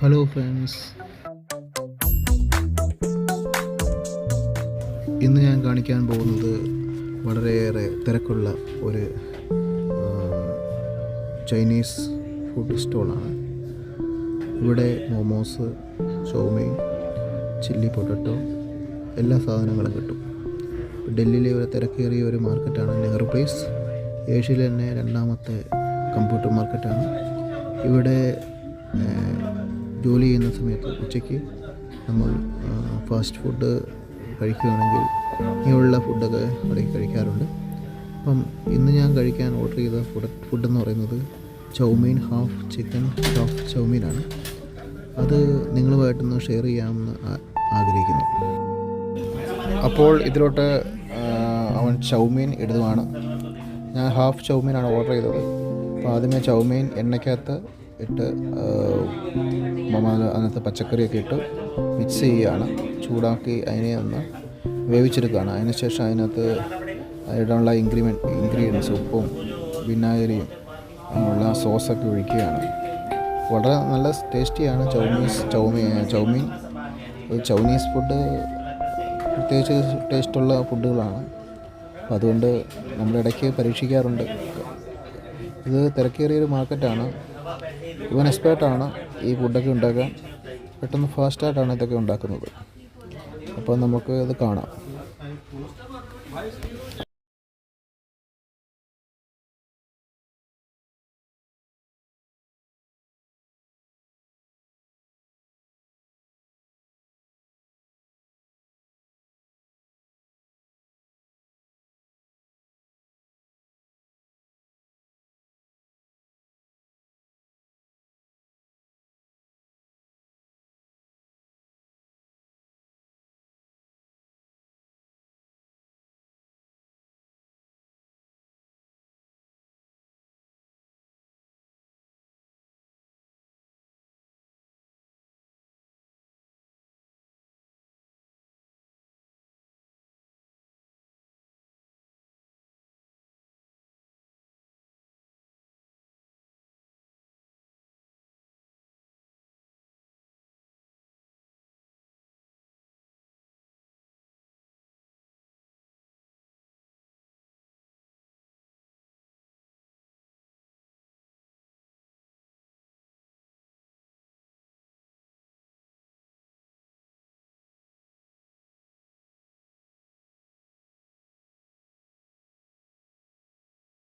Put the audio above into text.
Hello friends, ഇന്ന് ഞാൻ കാണിക്കാൻ പോകുന്നത് വളരെയേറെ തിരക്കുള്ള ഒരു ചൈനീസ് ഫുഡ് സ്റ്റോളാണ്. ഇവിടെ മോമോസ്, ചൗമീൻ, ചില്ലി പൊട്ടറ്റോ എല്ലാ സാധനങ്ങളും കിട്ടും. ഡൽഹിയിലെ ഒരു തിരക്കേറിയ ഒരു മാർക്കറ്റാണ് നെഹ്റു പ്ലേസ്. ഏഷ്യയിലെ തന്നെ രണ്ടാമത്തെ കമ്പ്യൂട്ടർ മാർക്കറ്റാണ്. ഇവിടെ ജോലി ചെയ്യുന്ന സമയത്ത് ഉച്ചയ്ക്ക് നമ്മൾ ഫാസ്റ്റ് ഫുഡ് കഴിക്കുകയാണെങ്കിൽ ഇങ്ങനെയുള്ള ഫുഡൊക്കെ അവിടെ കഴിക്കാറുണ്ട്. അപ്പം ഇന്ന് ഞാൻ കഴിക്കാൻ ഓർഡർ ചെയ്ത ഫുഡെന്ന് പറയുന്നത് ചൗമീൻ, ഹാഫ് ചിക്കൻ, ഹാഫ് ചൗമീനാണ്. അത് നിങ്ങളുമായിട്ടൊന്ന് ഷെയർ ചെയ്യാമെന്ന് ആഗ്രഹിക്കുന്നു. അപ്പോൾ ഇതിലോട്ട് അവൻ ചൗമീൻ ഇടുന്നതാണ്. ഞാൻ ഹാഫ് ചൗമീനാണ് ഓർഡർ ചെയ്തത്. അപ്പോൾ ആദ്യമേ ചൗമീൻ എണ്ണയ്ക്കകത്ത് ഇട്ട് അതിനകത്ത് പച്ചക്കറിയൊക്കെ ഇട്ട് മിക്സ് ചെയ്യുകയാണ്. ചൂടാക്കി അതിനെ ഒന്ന് വേവിച്ചെടുക്കുകയാണ്. അതിനുശേഷം അതിനകത്ത് ഇടാനുള്ള ഇൻഗ്രീഡിയൻസ് ഉപ്പും വിനാഗിരിയും അങ്ങനെയുള്ള സോസൊക്കെ ഒഴിക്കുകയാണ്. വളരെ നല്ല ടേസ്റ്റിയാണ് ചൗമീൻ. ചൈനീസ് ഫുഡ് പ്രത്യേകിച്ച് ടേസ്റ്റുള്ള ഫുഡുകളാണ്. അപ്പോൾ അതുകൊണ്ട് നമ്മളിടയ്ക്ക് പരീക്ഷിക്കാറുണ്ട്. ഇത് തിരക്കേറിയൊരു മാർക്കറ്റാണ്. ഇവൻ എക്സ്പേർട്ടാണ് ഈ ഫുഡൊക്കെ ഉണ്ടാക്കാൻ. പെട്ടെന്ന് ഫാസ്റ്റായിട്ടാണ് ഇതൊക്കെ ഉണ്ടാക്കുന്നത്. അപ്പോൾ നമുക്ക് ഇത് കാണാം.